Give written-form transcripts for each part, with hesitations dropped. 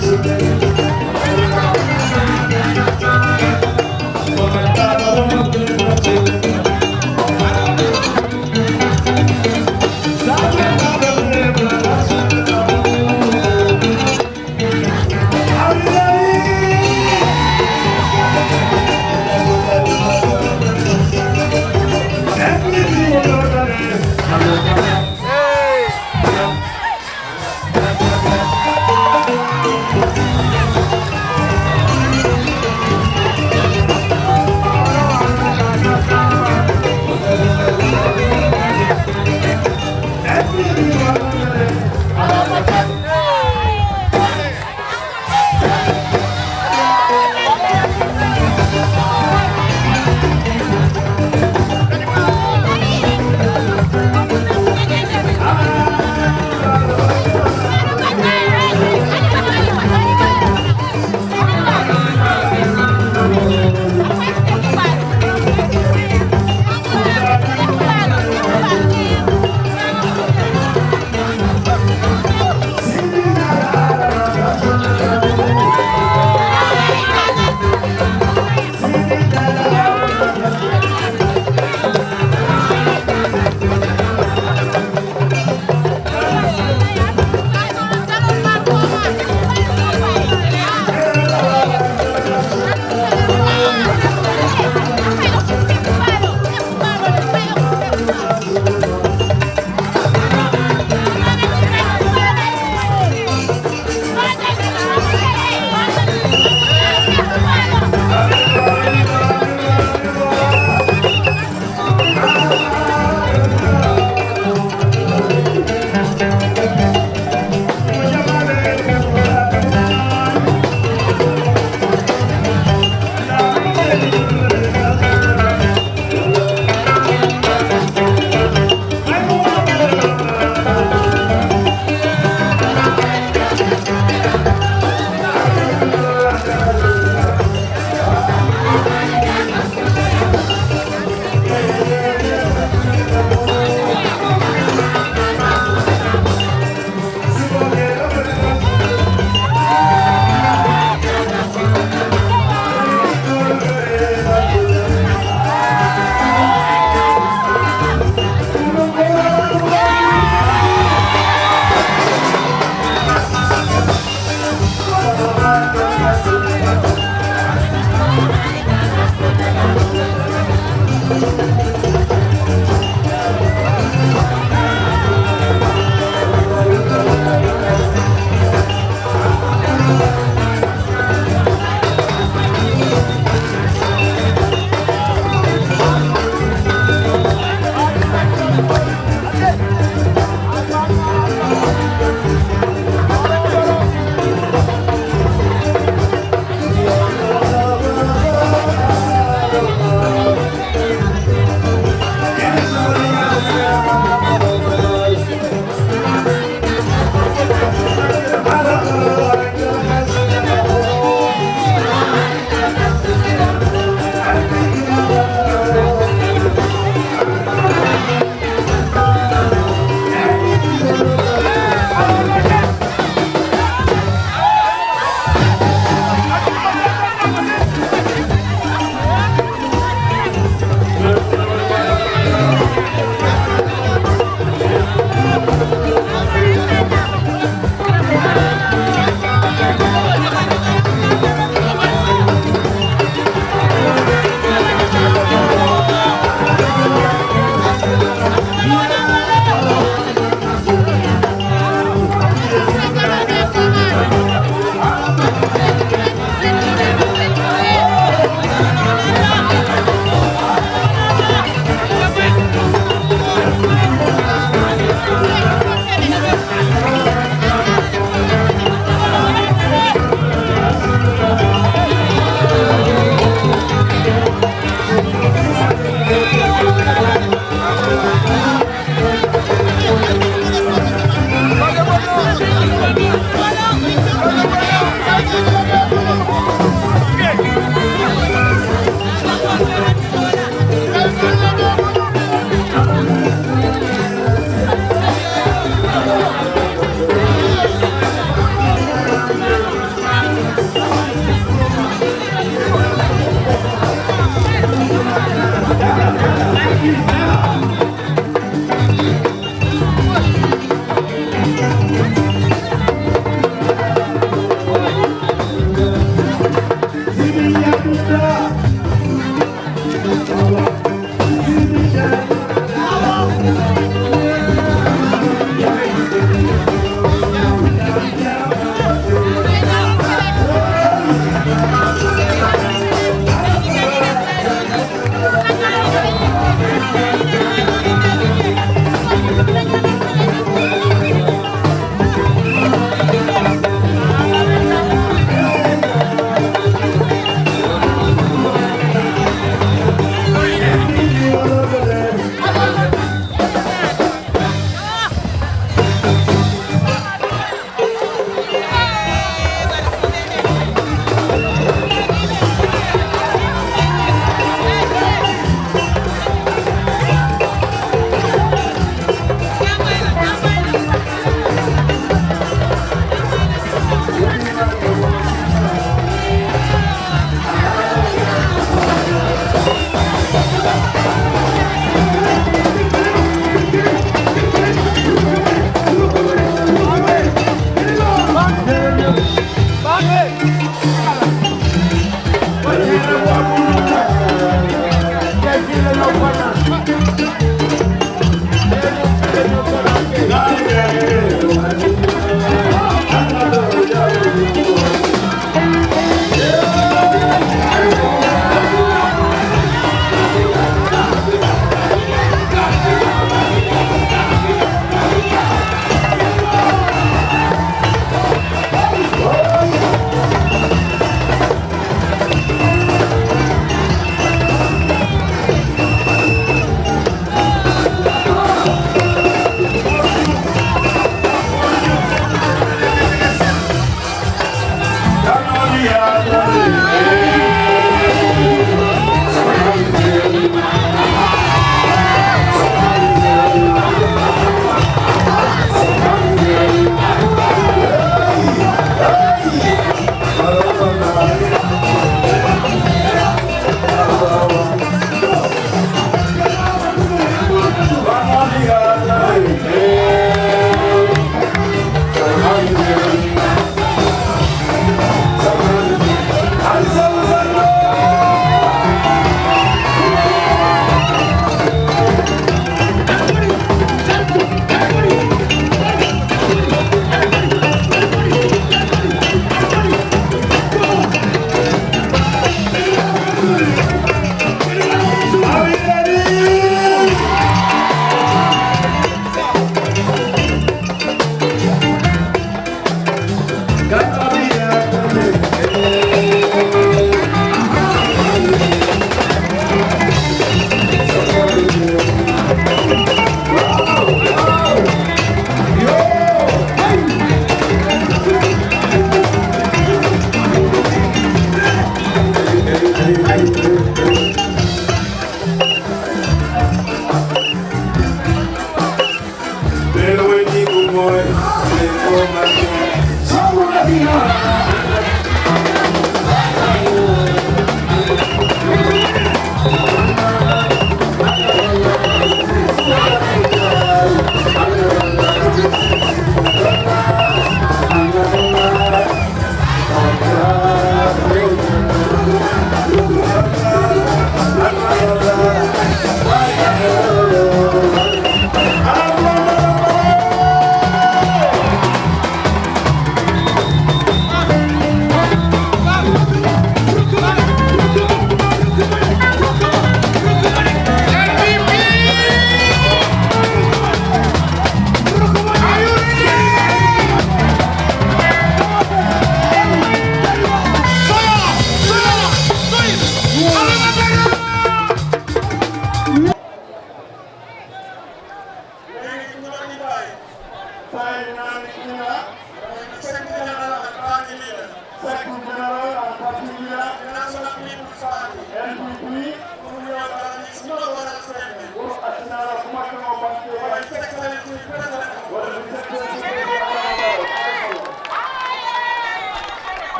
Today.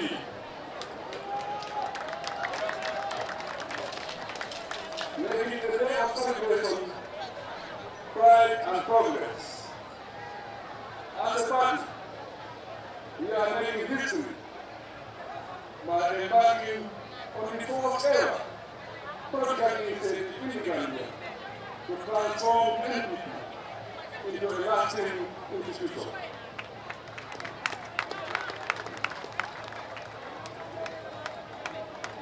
NPP. Making the day of celebration, pride and progress. As a party, we are making history by embarking on the fourth era political initiative in Gambia to transform NPP into a lasting institution.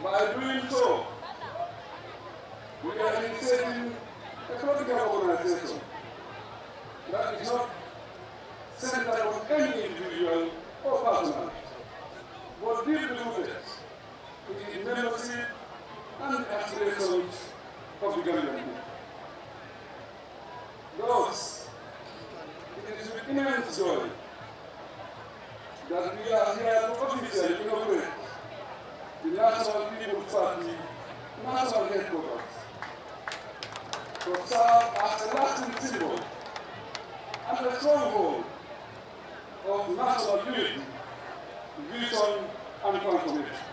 By doing so, we are initiating a political organization that is not centered on any individual or personality, but deeply rooted in the membership and aspirations of the Gambian people. Thus, it is with immense joy that we are here to officially inaugurate the National People's Party national headquarters to serve as a lasting symbol and a stronghold of national unity, vision, and transformation.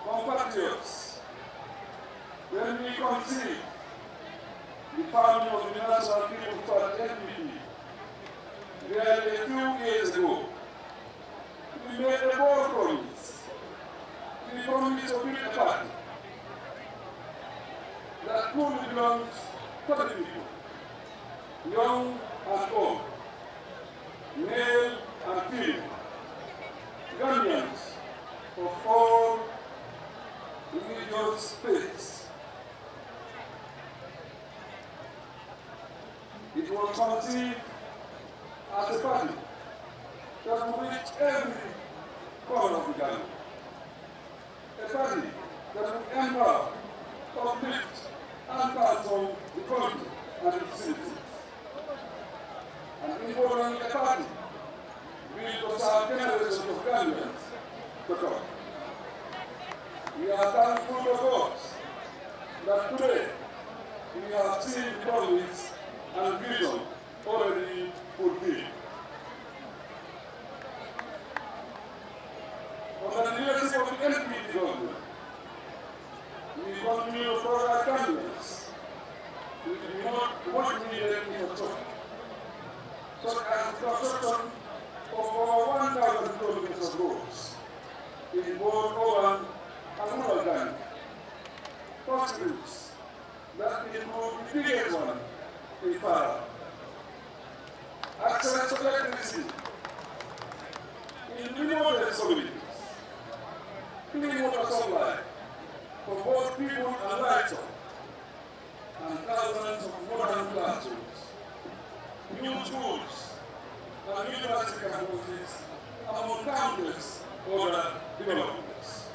Compatriots, when we conceived the founding of the National People's Party NPP, nearly a few years ago, we made a bold promise. The promise to build a party that truly belongs to the people, young and old, male and female, Gambians of all religious faiths. It was conceived as a party that would reach every corner of the Gambia. A party that would empower, uplift, and transform the country and its citizens. And importantly, a party built to serve generations of Gambians to come. We are thankful to God that today we have seen the promise and vision already fulfilled. Under the leadership of the NPP government, we continue to provide Gambians with the much needed infrastructure, such as the construction of over 1,000 kilometers of roads in both urban and rural Gambia. Hospitals that include the biggest one in Farah. Access to electricity in remotest communities. Clean water supply for both people and livestock, and thousands of modern classrooms, new schools, and university campuses, among countless other developments.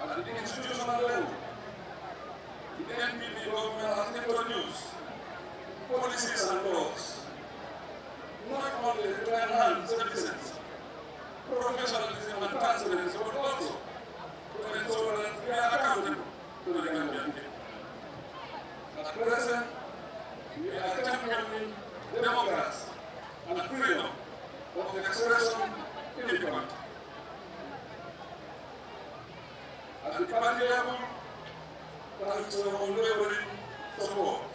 At the institutional level, the NPP government has introduced policies and laws not only to enhance efficiency, professionalism, and transparency, but also to ensure that we are accountable to the Gambian people. At present, we are championing democracy and freedom of expression in the country. At the party level, thanks to our unwavering support,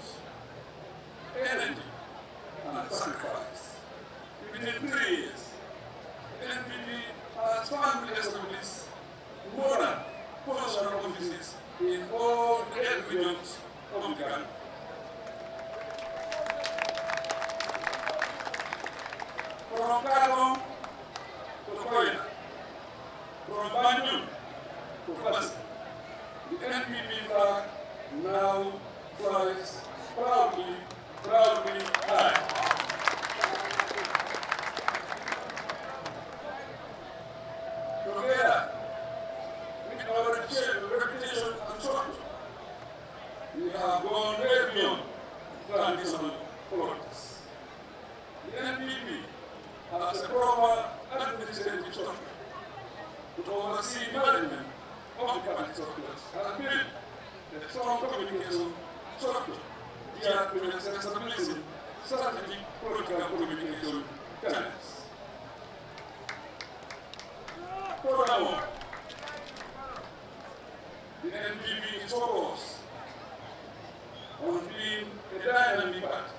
energy, and sacrifice, within 3 years, NPP has firmly established more than 4,000 offices in all the 8 regions of the Gambia. From Khartoum to Koina, from Banjul to Fasi, the NPP flag now flies proudly high. Together, with our shared reputation and structure, we have gone way beyond traditional politics. The NPP has a proper administrative structure to oversee management of the party structures, has built a strong communication structure via stabilism, strategic political communication channels. Furthermore, the NPP is focused on being a dynamic party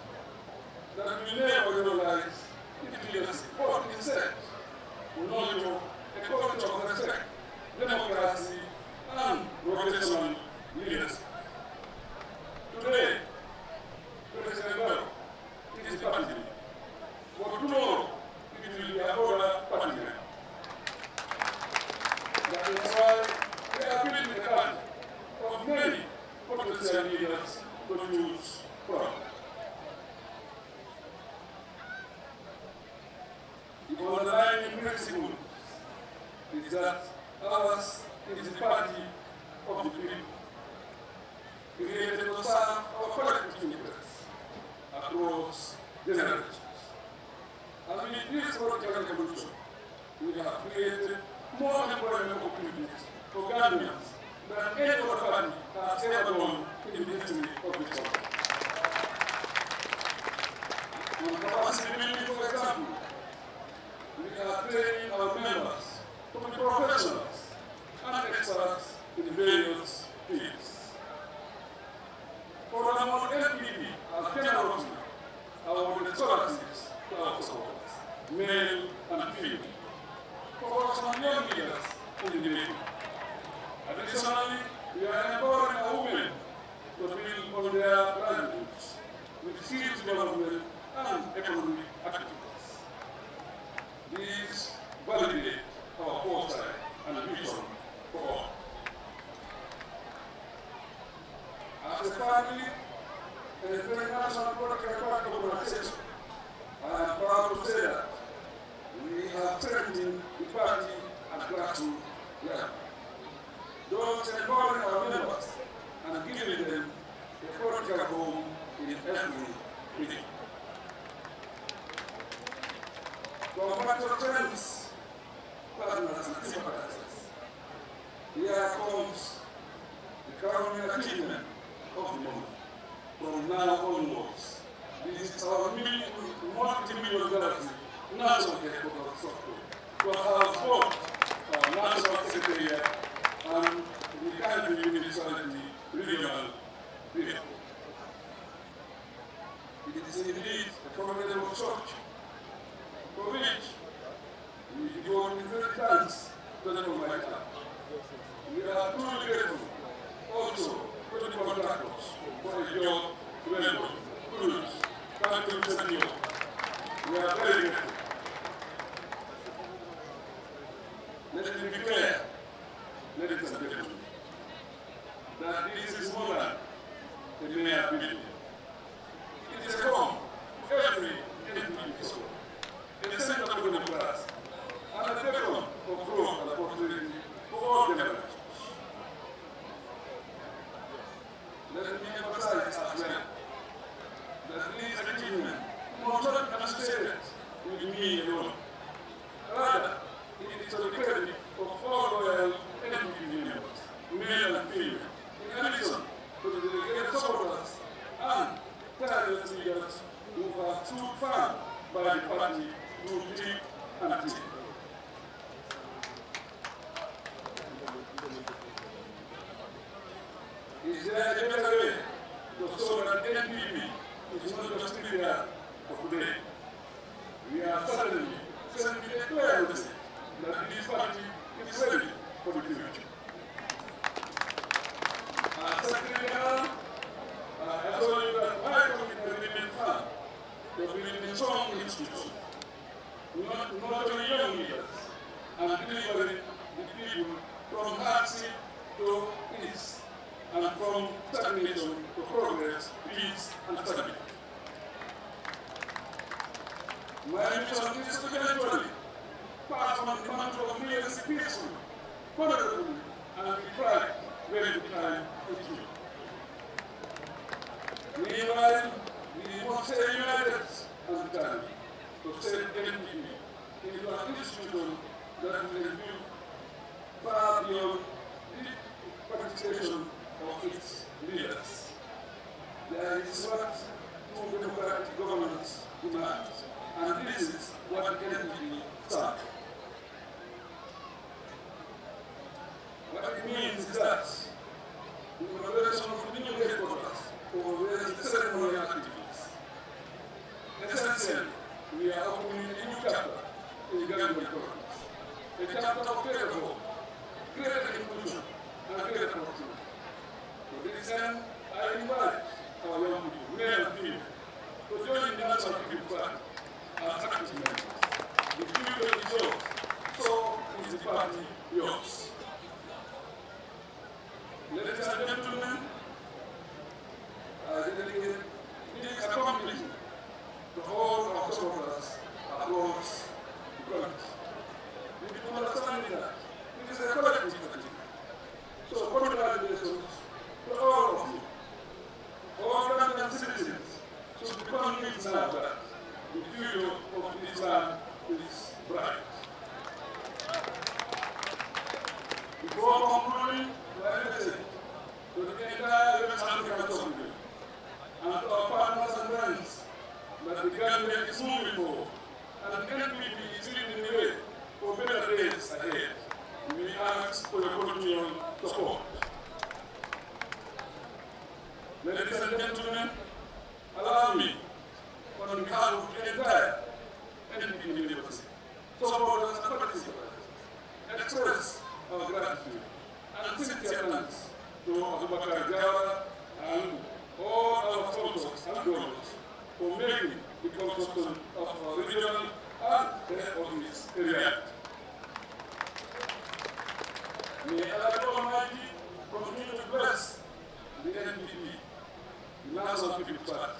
that will never realize its leadership, but instead will nurture a culture of respect, democracy, and rotational leadership. Today, President Barrow is party, but tomorrow it will be another party. That is why we are building a party of many potential leaders to choose from. The underlying principle is that ours is the party of the people, created to serve our collective interests across generations. And with this political revolution, we have created more employment opportunities for Gambians than any other party has ever done in the history of this country. On capacity building, for example, we are training our members to be professionals and experts in various fields. Furthermore, NPP has generously awarded scholarships to our supporters, male and female, for some young leaders in the making. Additionally, we are empowering our women to build on their livelihoods with skills development and economic activities. These validate our foresight and vision for all. As a family and a international political party organization, I am proud to say that we have strengthened the party at grassroots level. Those empowering our members and giving them a political home in every meeting. Compatriots, partners, and sympathizers, here comes the crowning achievement of the moment. From now onwards, this is our multi-million dollars national headquarters software to house both our national secretariat and the country municipality regional bureau. It is indeed a formidable structure for which we devote great thanks to the Almighty. We are truly grateful also to the contractors for a job well done. Kudos. Thank you, Mr. Neo. We are very grateful. Let me be clear, ladies and gentlemen, that this is more than a mere building. It is a home for every NPP soul, a center for democracy, and a beacon of growth and opportunity for all generations. Let me emphasize as well that this achievement must not be associated with me alone. Rather, it is to the credit of all loyal NPP members, male and female, in addition to the dedicated supporters and tireless leaders who have stood firm by the party through thick and thin. Is there a better way to show that NPP is not just trivial for today? We are certainly sending a clear message that this party is ready for the future. As Secretary General, I assure you that my commitment remains firm to building a strong institution, nurturing young leaders, and delivering the people from hardship to peace, and from stagnation to progress, peace, and stability. My mission is to eventually pass on the mantle of leadership peacefully, honorably, and with pride when the time is due. Meanwhile, we must stay united and determined to set NPP into an institution that will endure far beyond the participation of its leaders. There is much e Gambia colonies. E chapter of creative, greater inclusion, and greater opportunity. To this end, I invite our young people, male and female, to join the National People Party as active members. The future is yours, so is the party yours. Ladies and gentlemen, I dedicate this accomplishment to all our supporters across the country. We need to understand that it is a collective achievement. So congratulations to all of you. All Gambian citizens should be convinced now that the future of this land is bright. Before concluding, my message to the entire West African Assembly and to our partners and friends that the Gambia is moving forward and the NPP is leading the way for better days ahead. We ask for your continued support. Ladies and gentlemen, allow me, on behalf of the entire NPP University, supporters and participants, express our gratitude and sincere thanks to Abubakar Jawara and all our sponsors and donors for making the construction of our regional and head office a reality. May Allah Almighty continue to bless the NPP, the National People's Party.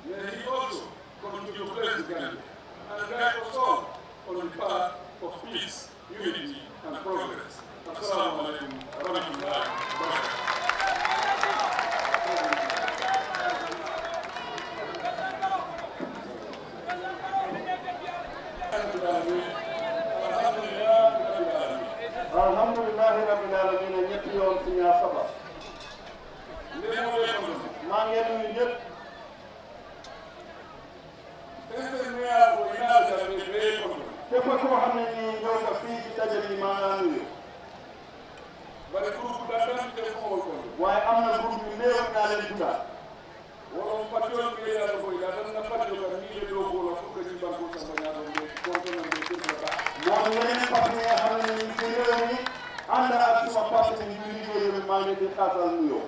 May He also continue to bless the Gambia and guide us all on the path of peace, unity, and progress. Assalamu alaikum wa rahmatullahi wa barakatuh. Alhamdulillahi rabbil alamin ñetti yoon ci ñaar sabar maa ngi nuyu ñëpp képp koo xam ne nii ñëw nga fii ci daje bi maa ngi nuyu waaye am na groupe yu néew naa leen dundaat moom yeneen parti yi nga xam ne nii ci réew mi ànd ak suma parti bi ñu liggéey maa ngi di xaatal nuyoo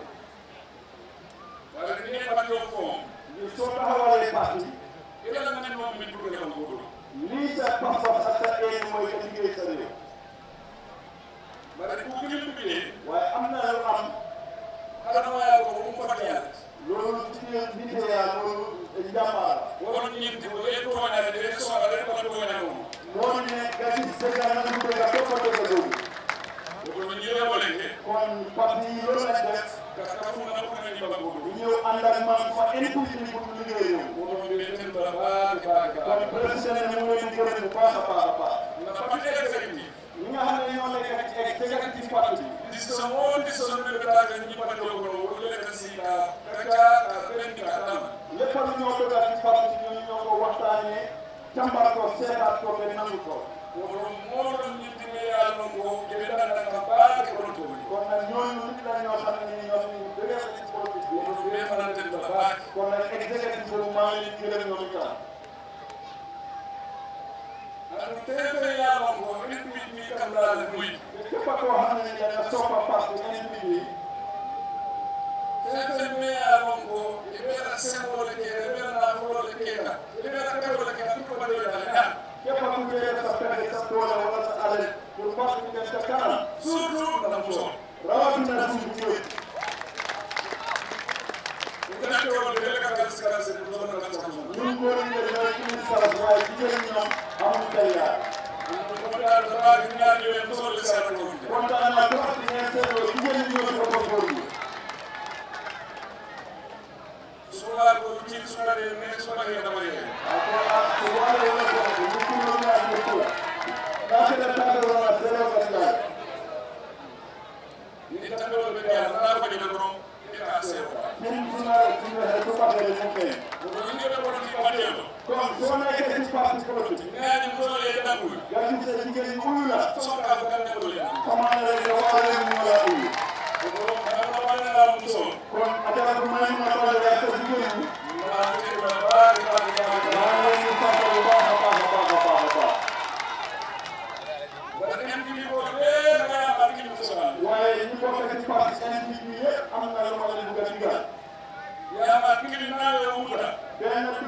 li soo taxawalee parti lii sa pas-pas ak sa éen mooy ka liggéey sa réew waaye am na lu am loolu ci biir bidéya loolu njàmbaar moo ne nga gis dëgg na lu dëgg topp dëgg boobu kon parti yi loolu lañ def ñu ñëw ànd ak man fa impulsé pour liggéey ñoom kon président ne mu ngi leen di gërëm bu baax a baax a baax ñi nga xam ne ñoo nekk ci exécutif parti bi lépp lu ñoo dogal ci parti bi ñoo ñoo ko waxtaanee càmbar ko seetaat ko ba nangu ko kon nag ñooñu nit la ñoo xam ne ñoom ñu dëgër ci politique bi kon nag exécutif boobu maa ngi leen di gërëm ñoom itam képp koo xam ne da nga soppa parti NPP képp ku jëlee sa pexe sa doole wala sa alal pour parti bi dem ca kanam rawatina suñu jiw ñun góor ñi ñooy indi saras waaye jigéen ñi ñoom amuñu tey yaar kontaan naa trop ci ngeen seetloo jigéen ñi ñoo ko góor ñi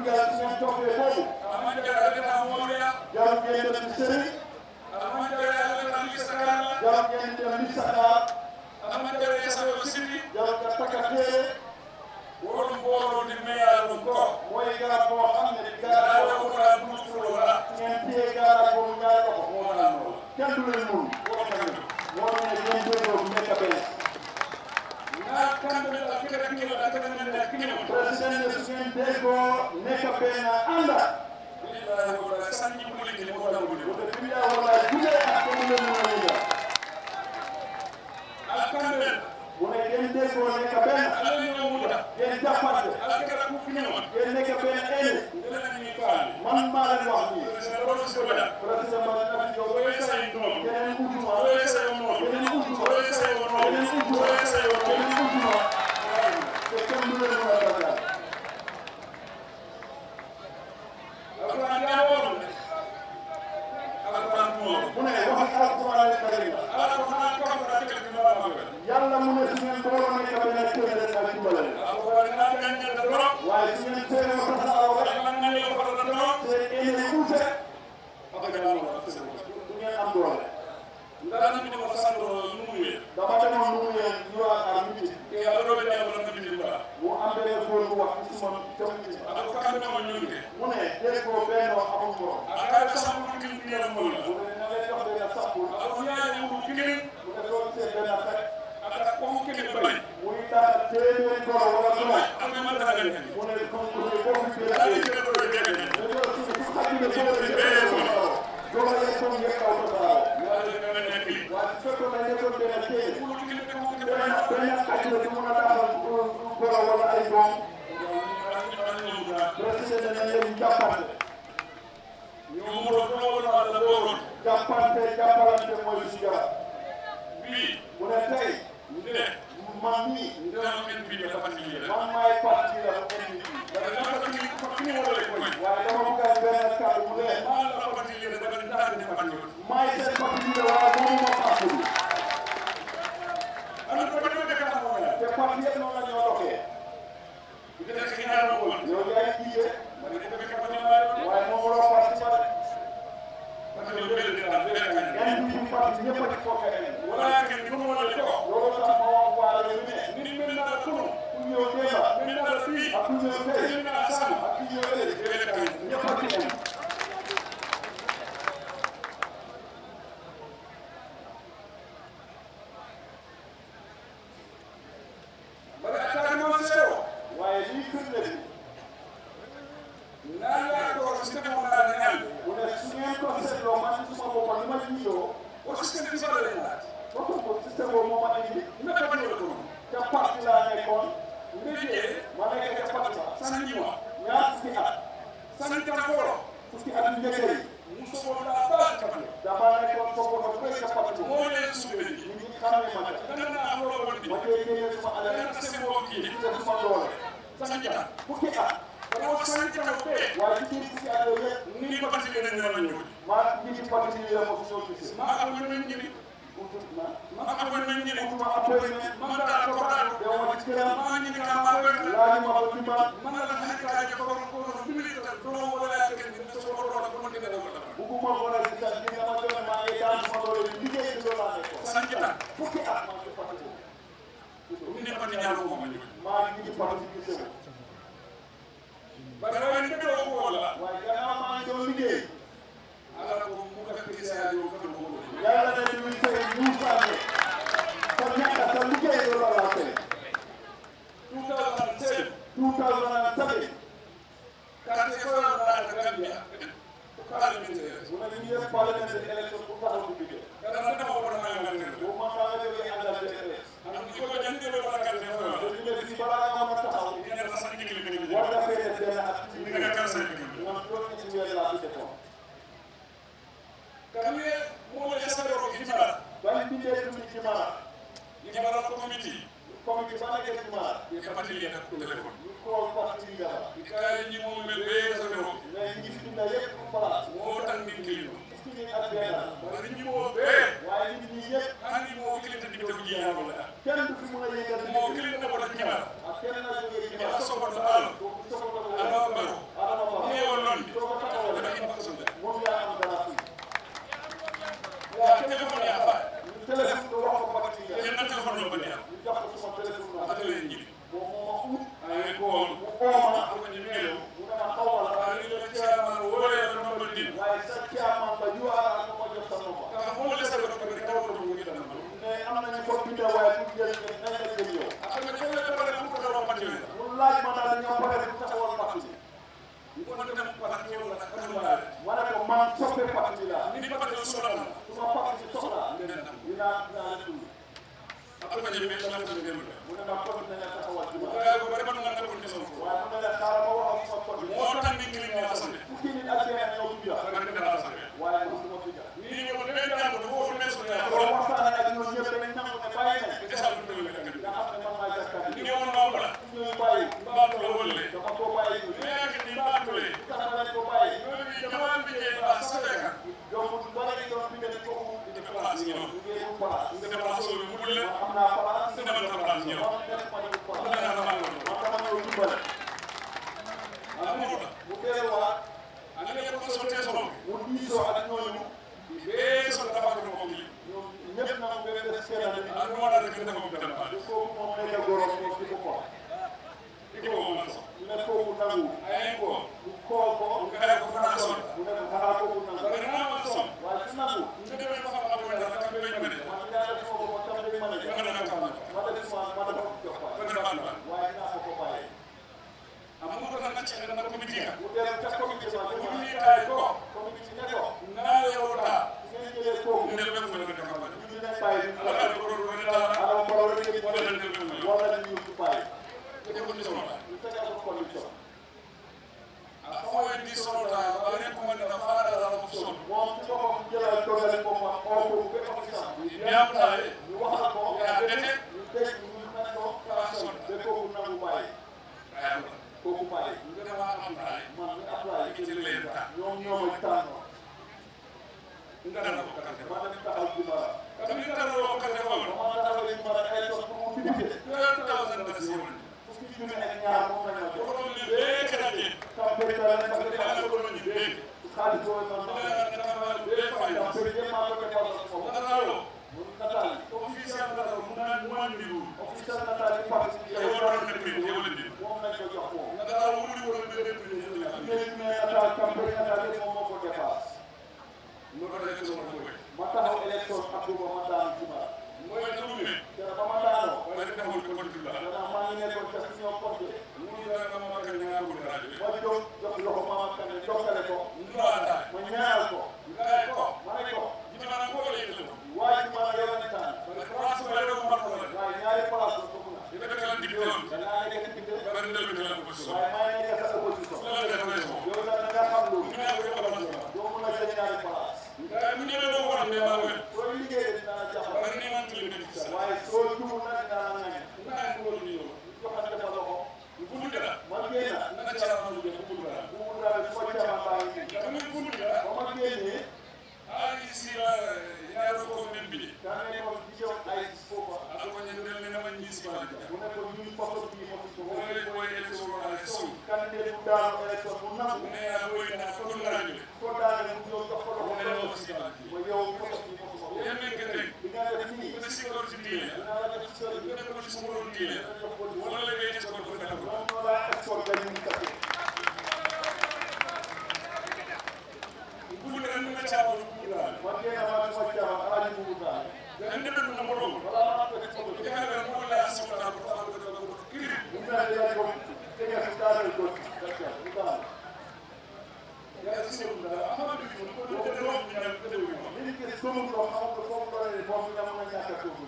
dugal ci ngeen toppee boobu. jarul ngeen dem ci sëriñ. jarul ngeen dem li saxaar. jarul nga takka téere. mooy garab boo xam ne garab boo ngeen téye garab boobu ñaari loxo. kenn du leen mun. moo ne ngeen déggoo nekk benn. président ne su ngeen déggoo nekk benn ànd. bu ne ngeen déggoo nekk benn. ngeen jàppante. ngeen nekk benn ene. man maa leen wax nii. président ma ne la yow keneen utuma. keneen utuma. keneen utuma. keneen utuma. te kenn du leen mën a dagal. mu ne waxi alquran rek bari na. yàlla mu ne su ngeen booloo nekk benn téeméer ak dimbale. waaye su ngeen teeloo tasaaroo rek. te ene uute. du ngeen am doole. dama demoon nu mu yee ñu wax ak nit yi. mu am benn góor bu wax ci suma jëm ci. mu ne dégg ko benn amul borom. mu ne na leen jox benn saxul. mu ne doon see benn fekk. muy daal téeméeri goro wala duma. mu ne comme mu ne boo fi benn téeméer. goro yee comme yëpp kaw ko waaye su fekkoon ne nekkoon benn téeméer. benn at la du mun a daxal goro wala ay doom. président ne leen jàppante. jàppalante mooy si garab. mu ne tey. man mii. man maay parti la bu NDP. waaye dama bëgg a benn kàddu bu leen. maay seen parti la waaye moomu ma parti bi. te parti yëpp noonu la ñoo doxee. yow yaa ngi jiite. waaye moom loo parti ba de. NDP parti ñëpp a ci bokk loolu tax ma wax waa réew mi ne. ku ñëw démba. ak ku ñëw tey. ak ku ñëw ëllëg. ñëpp a ci am. waaye lii firnde bi. mu ne su ngeen ko seetloo man suma bopp li ma jiitoo. bokkul ko système boobu moo ma indi. ca parti laa nekkoon. ma nekk ca parti ba. ñaar fukki at yu njëkk yi. dama nekkoon foofu ba bëri ca parti boobu. ñu ngi xamee ma ca. ma cee génne suma alal. te suma doole. fukki at. waaye ci biir fukki at yooyu yëpp. maa ngi ci parti bi la ma fi ñëw gisee. utuma appointment. yow ma ci këram. laaj ma ko ci man. bugguma ko nag di sax li nga ma jox maa ngi daan suma doole bi liggéey bi loolu laa nekkoon. fukki at maa ngi ci parti bi. maa ngi ci parti bi gisee. waaye gannaaw maa ngi doon liggéey. yàlla ne luy fay ñu fànne. sa ñàkk sa liggéey loolu laa fay. 2007. mu ne ñu yëpp parlementaire élection pour taxaw di liggéey. bu ma maa ngi jógee àndal PDS. dañu ne fii balaa nga mën a taxaw. war nga fee def benn at ci liggéey. man loolu ci weer laa fi defoon. bañ bindee tuuti ci Mara. comité ba nekkee ci Mara. ñu xool parti bi dara. mais ñi fi bindee yëpp pour place. fukki nit ak benn. waaye nit ñi yëpp. kenn du fi mën a yëngal. ak kenn naa jógee ci Mara. kooku soxla na Adama soda mu delluwaat ane consultation mu diisoo ak ñooñu be so dafa ko ko ni ñoom ñëpp na mu gën des kenn anu wala rek dafa ko tan ba kooku moom nekk gorom moom di ko ko ko man so ñu ne kooku nangu ay ko mu kool ko nga ko fana so mu ne ko xanaa kooku nangu bari na man so waaye su nangu ñu debe fa fa ko dara ka be mane man yaa def foofu ma tam day mën a def nga na ka man ma def ma dafa ko jox waay ko na ban waaye naa ko ko bàyyi amu ko na ci na committee mu dem ca comité ba ko mu ni tay ko comité ne ko na yo ta ngeen jëlee kooku ne be ko na ka man ñu ne bàyyi ñu ala ko ro ko na alors mbooloo la ñu wala ne be ko wala ñu ñu bàyyi ko ko ni so ñu tegal ko condition afo di so ta ba ne ko man na fara la ko so moom ci boppam jëlal dogal ko ma oo ko ba officiel ñam tay ñu waxal ko ya dete ñu dégg ñu mel ko personne ba kooku nangu bàyyi ay kooku bàyyi ñu dama am tay man ñu apply ci leen ta ñoom ñoo ma tànn nga na ko ka ma dem taxaw Jumara ka mi ta ro ka te ba ma taxaw Jumara ay tos pour mu député 2000 da si won fukki junni ak ñaar moom la ñu ko jox ko ni be ka ni campagne la lañ fa da defal ko ni be xaalis boobu man ma da ka ma be fay campagne yëpp maa ko defal sa bopp da na lo mu nataal officiel da mu na mo ni lu officiel nataal yi parti bi yow do na ni yow ni moom lañ ko jox moom da na wu ni won be be ni léegi ne nataal campagne nataal yëpp moom moo ko dépasse mo ko def so ko ma taxaw élection Abdou Ba ma daan Jumara moy da mu ne te ba ma daanoo wala defal ko ko la danaa maa ngi nekkoon ca suñu compte mu da na ma ka ni nga ko radio ma jóg jox loxo Mama Kane jokkale ko ndata ma ñaanal ko ngay ko ma ne ko ni ma na ko le ko waa Jumara yow lañ tànn ba place ba le ko ma ko la waaye ñaari place la foofu la ni ka ka di ko danaa nekk ci biir ba ndel bi la ko so waaye maa ngi nekk sa opposition la def na so yow daal nga xam loolu ni nga ko ba so doo mun a jël ñaari place mu ne do won ne ma won soo liggéeyee dinaa la jàppale ba ni man tele ni sa waaye soo jubul nag dinaa la ŋaññe nga ko ni yo joxante fa loxo bu mu dara ma génn na ci la mu de bu mu dara bu mu daal su ma caama baa ngi nii ka mi bu mu dara ba ma génnee ay si la ina ro ko min bi daa ne ko gisoon ay foofa ala ko ni del ni ma ni si ba mu ne ko ñun façon bii moo fi ko moy moy election ala so candidat bu daanu élection bu nangu ne ya moy na ko radio ko daane mu ñëw jox ko mo ne loxo mo si ba ma yow façon bii moo fi ko ya men ke tek li nga def nii ko si ko ci diine dinaa la def ci sori bi ko ko ci mo ron diine jox ko wala le be ci ko ko fa ko moom noo laa export ba ñu kase bu mu dara na ci awu bu dara ma génn ma su ma caama alaaji bu mu daal dan de na mo ro balaa maa ko def ko ya ga mo la so ta ko fa ko ko kiri mu mel ni yaa ko tege su daanal ko d'accord mu daal ya si mo dara amadu ko ko do do ni na ko do ni li gis gëmul loo xamul ko foofu doole ni foofu nga mën a ñàkk a toogu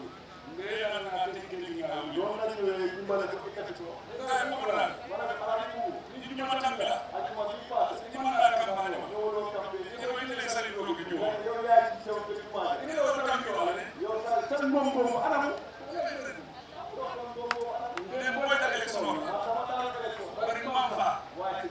nge ya na te ke ni nga am doon na ñëwee dimbale ko ikkati ko nga mo la wala ko alaaji bu ni ñu ma tambala ak ma bi paase ni man la campagne ñëwaloo campagne ni ko ni le sali ko ko ñu yow yaa ci sew te jumaa ni lo ko ko wala ne yow sa seen moom boobu anamu ne mo da election dama daal élection bari ma fa waaye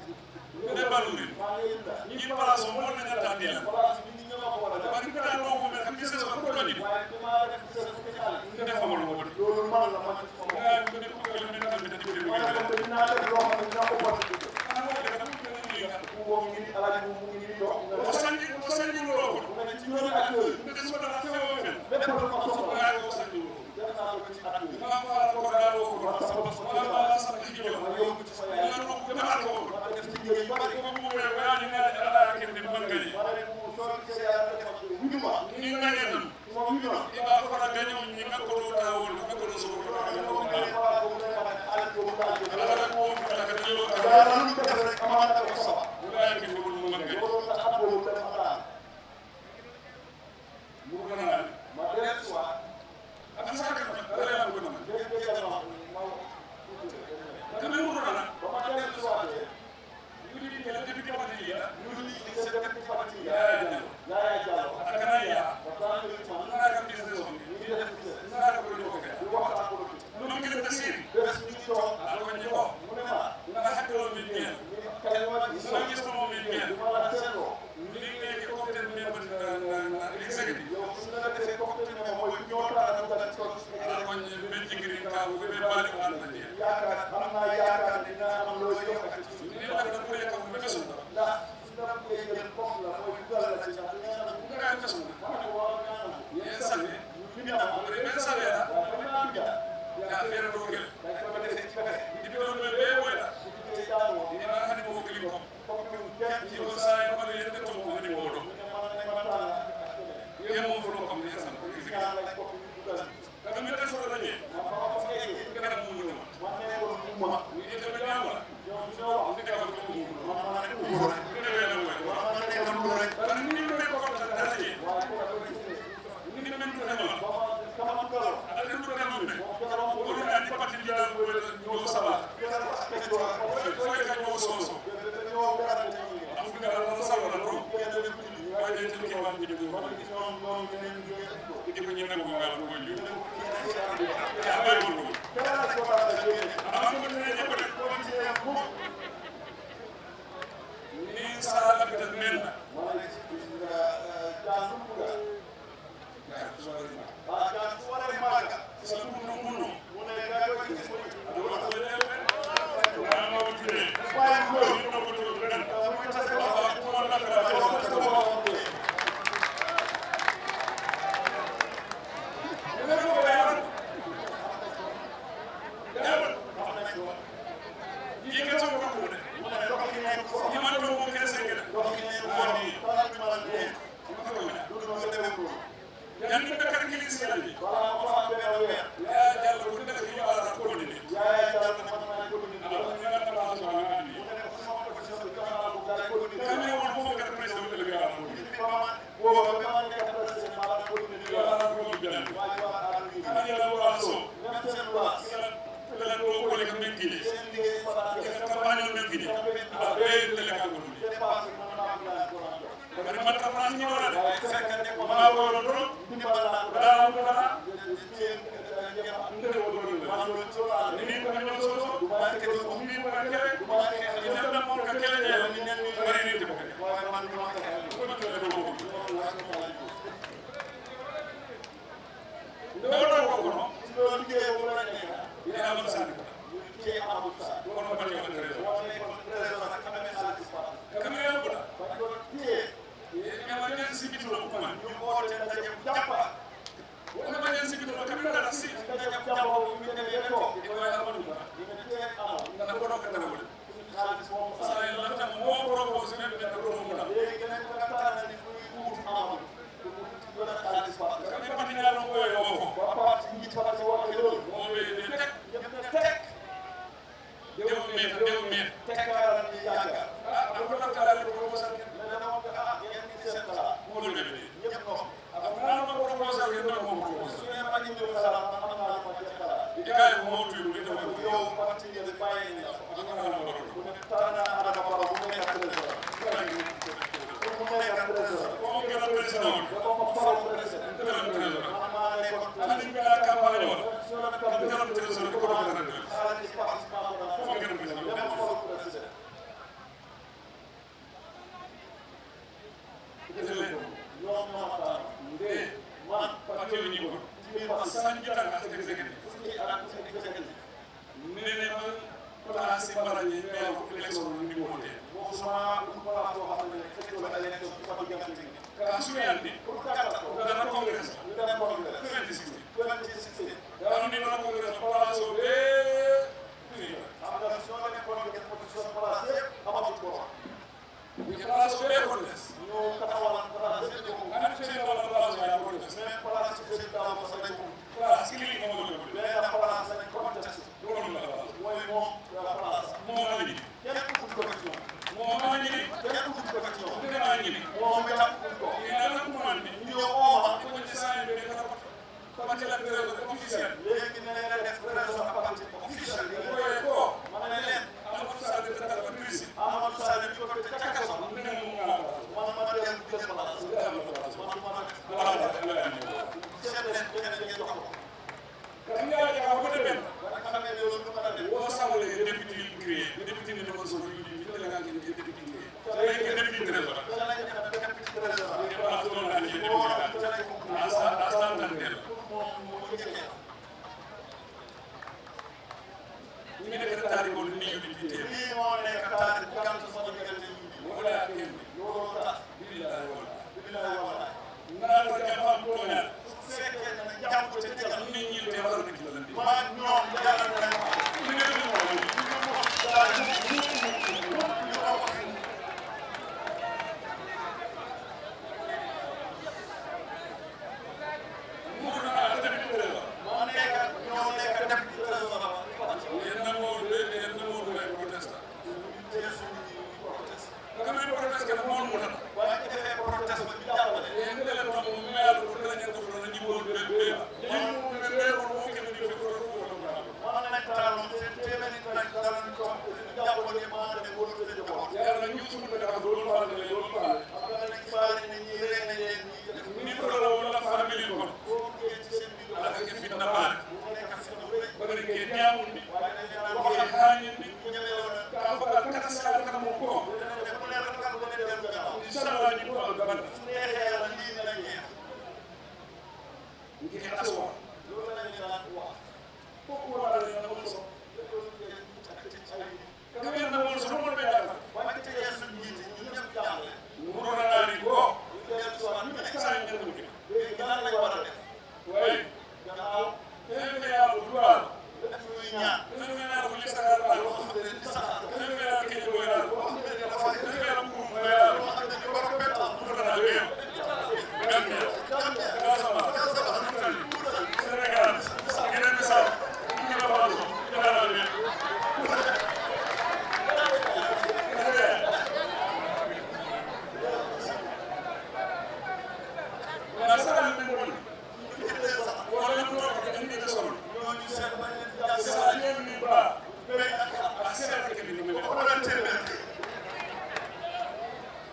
ne baluri maa ngi yënda ni place mo na na ta dila place bi nit ñi ñoo ko war a def bari ko da do ko me xam ci sa ko do ni waaye bi maa def ci seen fukki xaalis nga defamul mo ko loolu man la man ci sama nga ko ne ko ko ni tam da ko ma ne ko dinaa def loo xam ne dina ko bot ci ana mo da ko ni nga bu moom ngi alaaji bu mu ngi nii toog nga ko sanni lo ko mu ne ci juróomi at yooyu nga ci da fewo fen lépp lu ma soxla nga ko sanni lo def naa ko ci at yooyu ma fa ko da lo ko ma sa ci jo ma yóbbu ci sa yaay nga ko ko ma ko ma def ci liggéey yu bari ko mo we wa ni na ala ke ni mangani ma ne ko soo gisee yàlla defal ko wuyu ma ni nga ngeen ma wuyu ma iba ko da ganyo ni nga ko do ta wol ko ko do so ko ma ne ko xalaat boobu lay wax ne alal boobu laa jël ala ko ko da ka yo ka yàlla lu mu def rek amaana ko saba nga ke ko mo mangani loolu tax at boobu dem ma daan mu ko na ma dellu si waat ak sa ka ala ya ko na dégg nga ma ka me mu ko na ba ma dellu si waatee yuri ke la depuis que ne ko ngal ko ju ya bay ko amam ko ne ko de ni sala bi tan men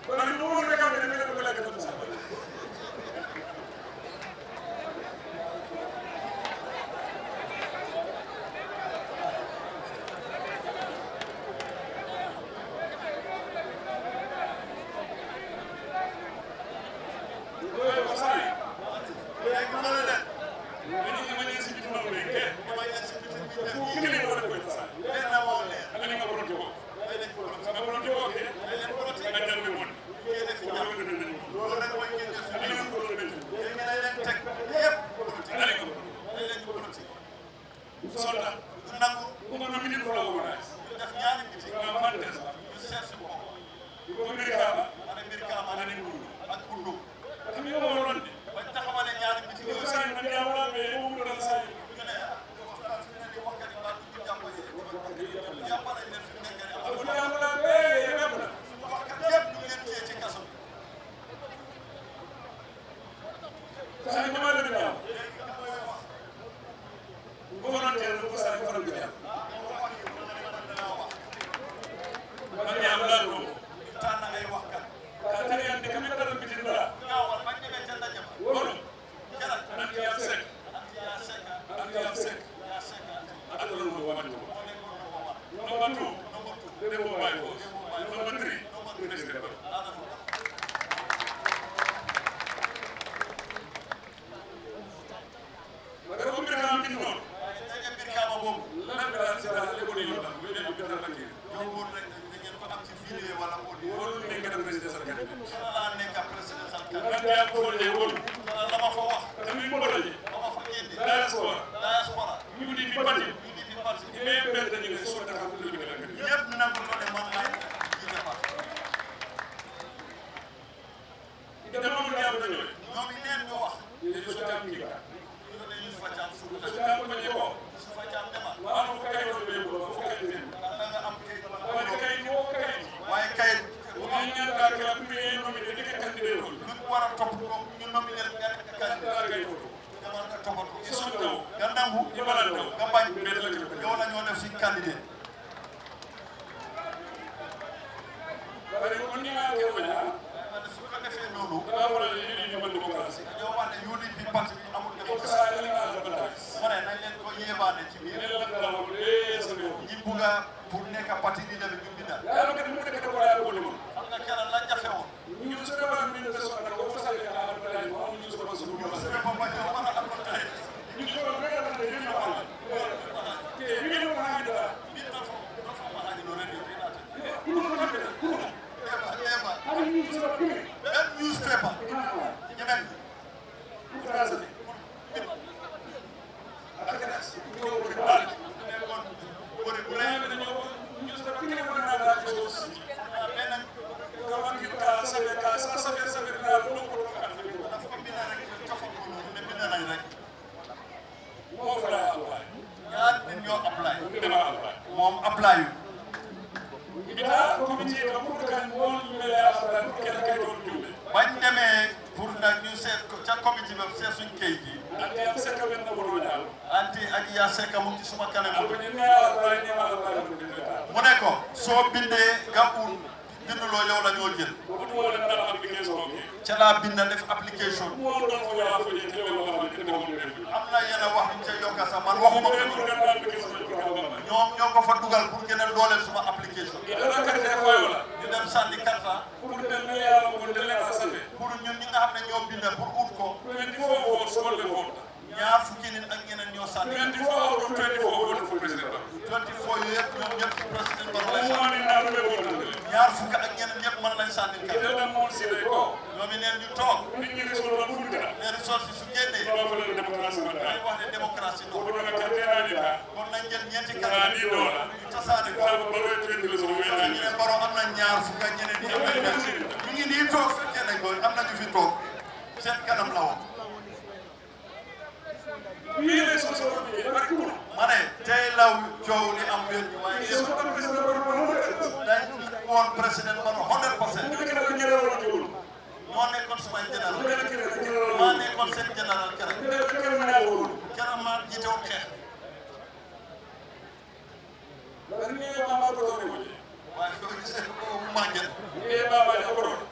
Wala ñu mo rek am ne ko la ko sa.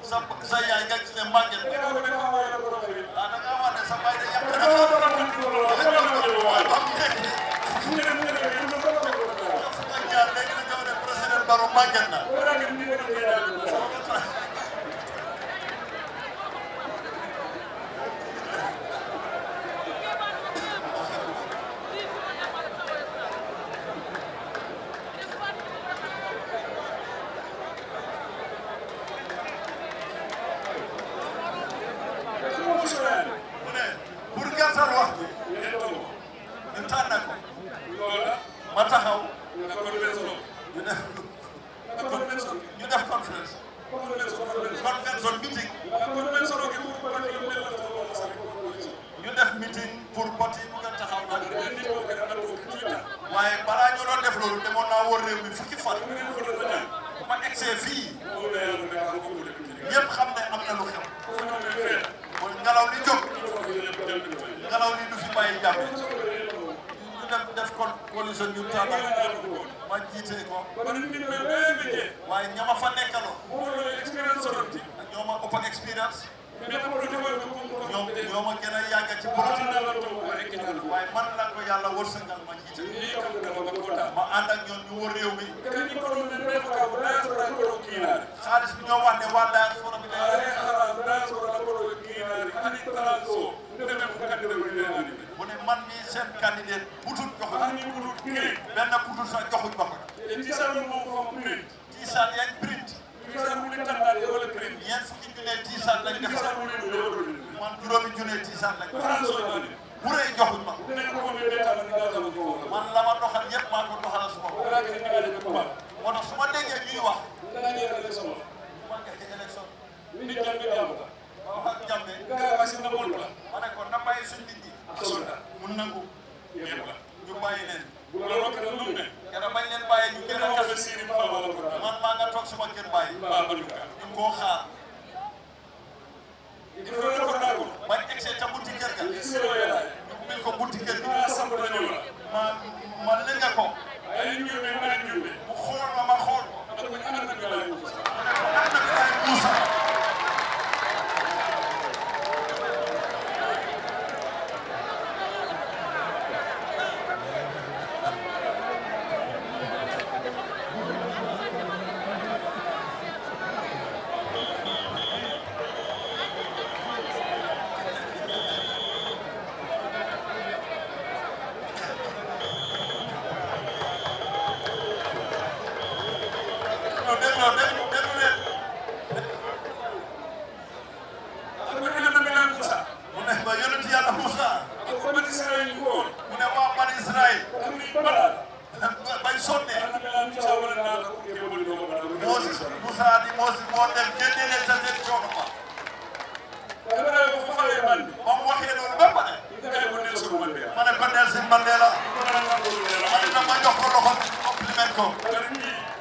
sa yaay nga gis ne màgget da ngaa wax ne dafa waaye la ko doxee. ah da ngaa wax ne sa baay day yàq da na ngaa war a mën ko lool da ngaa war a waay. am ngeen su ñu leen mënee yéen a ko doon ko daal. fu nga jaar léegi na ñëw ne président Barrow màgget na wala nga ni nga koy daal di ko. mu ne pour gàttal wax bi ñu tànn ko ma taxaw ñu def conférence meeting ñu def meeting pour parti bu nga taxaw nag waaye balaa ñu doon def loolu demoon naa wër réew mi fukki fan ma egsee fii ñëpp xam ne am na lu xew mooy ngelaw li jóg ngelaw li du fi bàyyi jàmm ñu def kon coalition ñu tànnal ma jiite ko waaye ñama fa nekkaloo ñoo ma ëpp expérience ñoo ma gën a yàgg ci politique waaye man la ko yàlla wërsëgal ma jiite ma ànd ak ñoom ñu wër réew mi xaalis bi ñoo wax ne waa diaspora bi mu ne man mii seen candidat butut joxuñ benn butut sax joxuñ ma ko tiisaan yañ print ñeent fukki junne tiisaan lañ def man juróomi junne tiisaan lañ def bu rëy joxuñ ma man la ma doxal yëpp maa ko doxalal suma bopp moo tax su ma déggee ñuy wax ma gëj élection wax ak Jammeh ma ne ko na bàyyi suñ nit ñi mu nangu ñu bàyyi leen kenn bañ leen bàyyi ñu gën a gas man maa nga toog suma kër bàyyi ñu koo xaar bañ egsee ca bunti kër ga ñu mil ko bunti kër gi ma lënga ko mu xool ma xool ko Moussa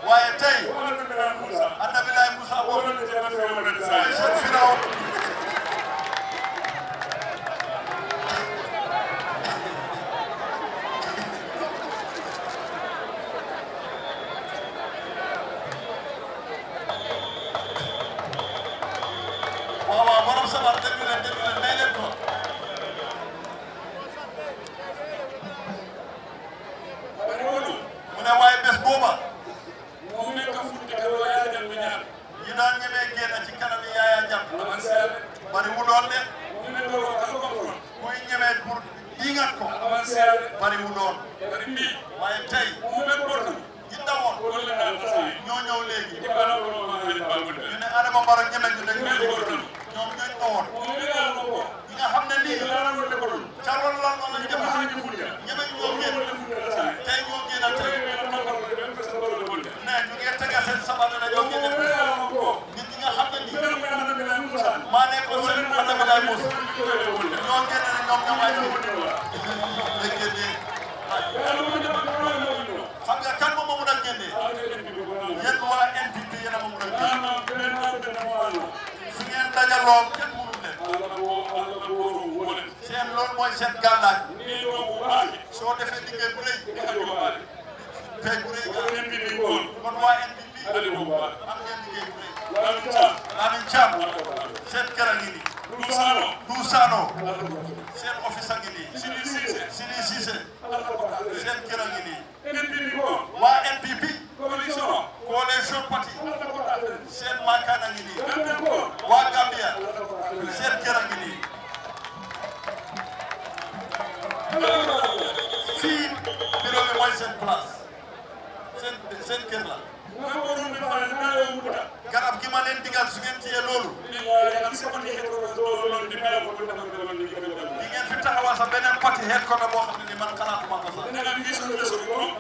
waaye tey Annabilaay Moussa boobu seen firaw waaw borom sabar déglu leen may leen ko mu ne waaye bés booba yi daan ñemee génn ci kanam yi Yaya Jammeh bari wu doon de kuy ñemee pour diingat ko bari wu doon waaye tey ñi dawoon ñoo ñëw léegi ñu ne Adama Barrow ñeme ñu dañ ñoom ñooy dawoon ñi nga xam ne nii ca loolu la lañ def ñeme ñoo génn tey ñoo génn tey ne ñu ngi tege seen sabar ne ñoo génn nit ñi nga xam ne nii maa nekkoon seen Annabilaay Moussa ñoo génn ne ñoom ñoom ay la génnee xam nga kan moom moo mun a génnee yéen waa NPP yéen a ma mun a génne su ngeen dajaloo kenn mënul leen seen loolu mooy seen gàllaaj soo defee liggéey bu rëy tey bu rëy kon waa NPP am ngeen liggéey bu rëy Lamin Cham seen kër a ngi nii du Sano seen office a ngi nii Sidi Cissé seen kër a ngi nii waa NPP coalition party seen maakaan a ngi nii waa Gambia seen kër a ngi nii fii bureau bi mooy seen place seen kër la garab gi ma leen digal su ngeen téye loolu di ngeen fi taxawal sa beneen parti head ko boo xam ne ni man xalaatuma ko sax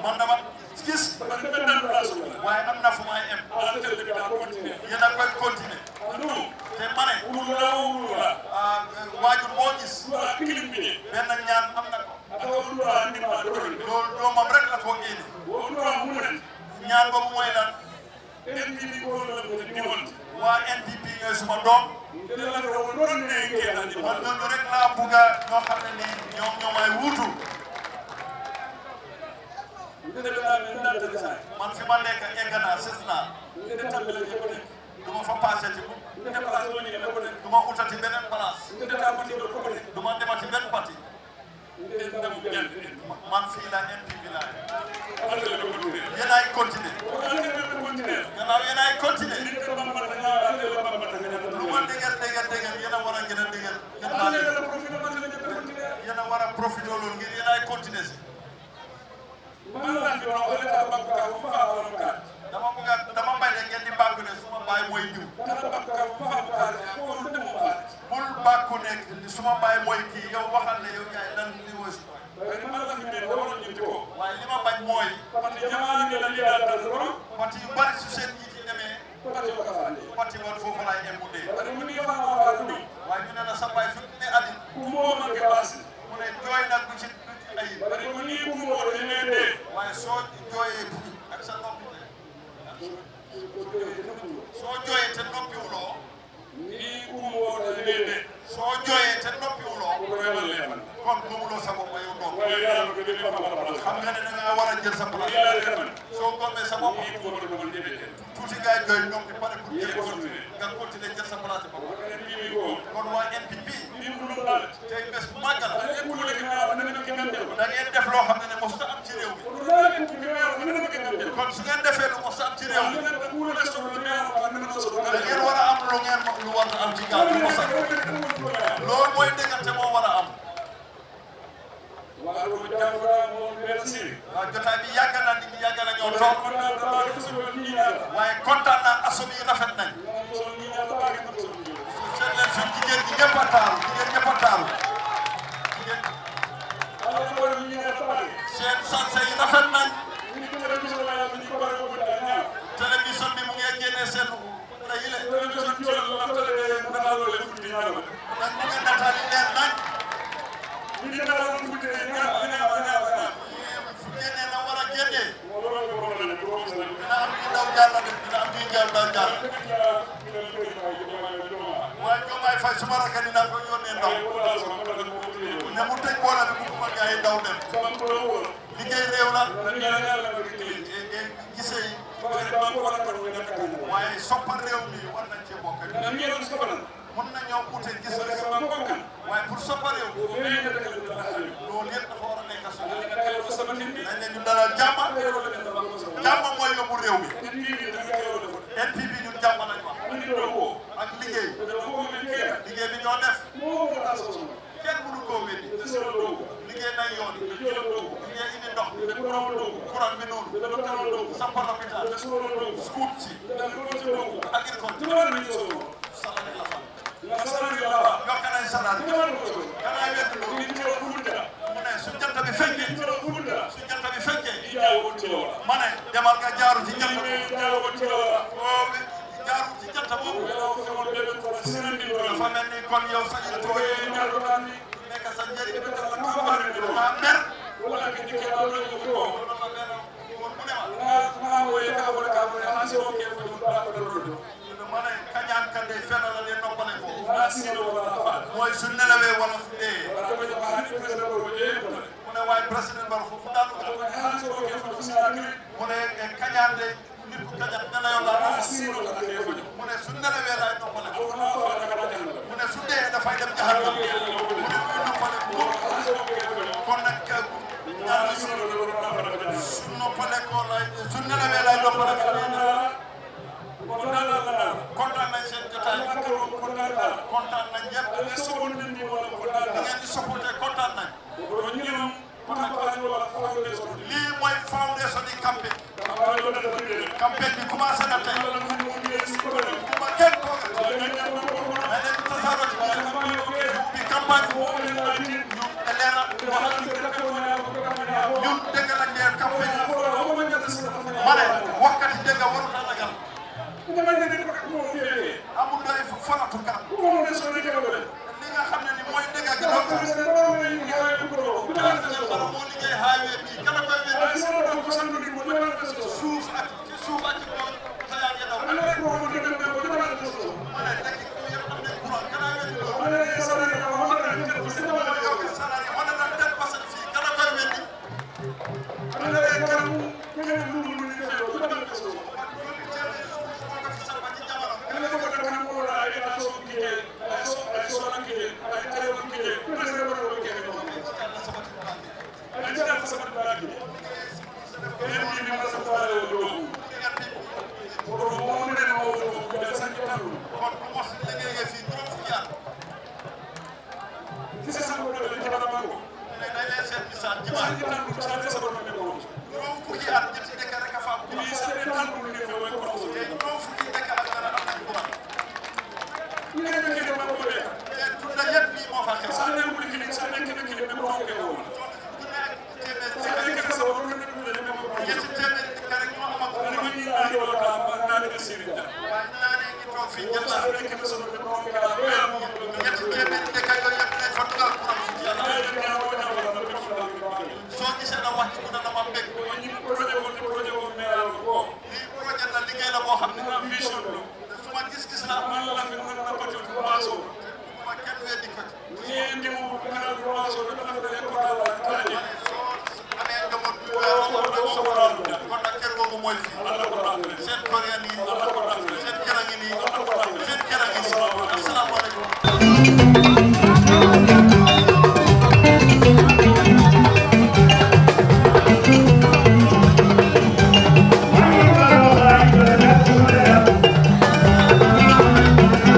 man dama gis waaye am na fu may em yéen a koy continuer te ma ne waajur moo gis benn ñaan am na ko loolu doomam rek la ko éene ñaan boobu mooy lan waa NPP ñooy suma doom man ñooñu rek laa bugga ñoo xam ne nii ñoom ñoo may wuutu man fi ma nekk egg naa sës naa du ma fa passé ci du ma utati beneen place du ma demati benn parti man fii la NPP laa yéen ay continuer gannaaw yéen ay continuer lu ma dëgër yéen a war a gën a dëgër yéen a war a profité loolu ngir yéen ay continuer si dama bay de ngeen di bàkku ne suma baay mooy diw bul bàkku ne suma baay mooy kii yow waxal ne yow yaay lan li wës waaye li ma bañ mooy parti yu bari su seen njiit yi demee parti woon foofu laay embudee waaye ñu ne la sa baay fi ne addi mu ne jooy nag du ci ayib waaye soo jooyee ak sa noppi soo jooyee te noppiwuloo soo jooyee te noppiwuloo kon gëmuloo sa bopp yow doom xam nga ne da ngaa war a jël sa place soo gëmee sa bopp tuuti ngay jooy ñoom di pare pour jël nga continuer jël sa place bopp kon waa NPP tey bés bu màgg la da ngeen def loo xam ne ne mosut a am ci réew mi kon su ngeen defee lu mosut a am ci réew mi da ngeen war a am lu war a am ci gaaw bi mos a loolu mooy déggante moo war a am. waaw jotaay bi yàgg na nit ñi yàgg na ñoo toog waaye kontaan naa aso bi rafet nañ seet leen suñ jigéen ñi ñëpp a taaru jigéen ñëpp a taaru seen sanse yi rafet nañ télévision bi mu ngi génnee seen rayile nag mu ngi nataali leer nañ génnee na war a génnee dina am ñuy daw jàll dina am ñuy daw jàll waaye Diomaye Faye suma rakk dinaa ko yónnee ndaw ne mu tëj boole bi bugguma gars yi daw dem liggéey réew la gisee waaye soppal réew mi war nañ cee bokk mën na ñëw ute gis waaye pour soppal réew loolu yëpp dafa war a nekk suñu dañ leen ñu dalal jàmm jàmm mooy yóbbu réew mi NPP ñun jàmm lañ wax ak liggéey bi ñoo def kenn mënu koo weddi liggéey nañ yoon liggéey indi ndox courant bi noonu sampal hôpital scout si agriculture yokk nañ salaire kanaa wedd loolu mu ne su jant bi fekkee ma ne demal nga jaaru ci jant jaaru ci jant boobu dafa mel ni kon yow sa tooyee nekk sa njëriñ bi dafa mer ma ne kañaan kan day fenn la dee noppale ko mooy su nelawee wala su dee mu ne waaye président Barrow foofu daanu mu ne kañaan de nit ku kañaan nelawee laa mu ne su nelawee laay noppale kontaan nañ ñëpp da ngeen di supporté kontaan nañ lii mooy foundation di campagne campagne bi commencé na tey ma kenn toogal mais dañu tasaaroo ci biir bi campagne ñu leeral ñun dëgg la ngeen campagne ma ne waxkati dëgg warut a ragal amul doy falatu kan li nga xam ne ni mooy dëgg ak doog moo liggéey highway bi kala koy wér suuf ak ci kaw sa yaa ngi daw ma ne dëkk yëpp am nañ courant kana wér yokk salaire wane na 10% fii kala koy wér soo gisee na wax ji mun na dama mbég lii projet la liggéey la boo xam ne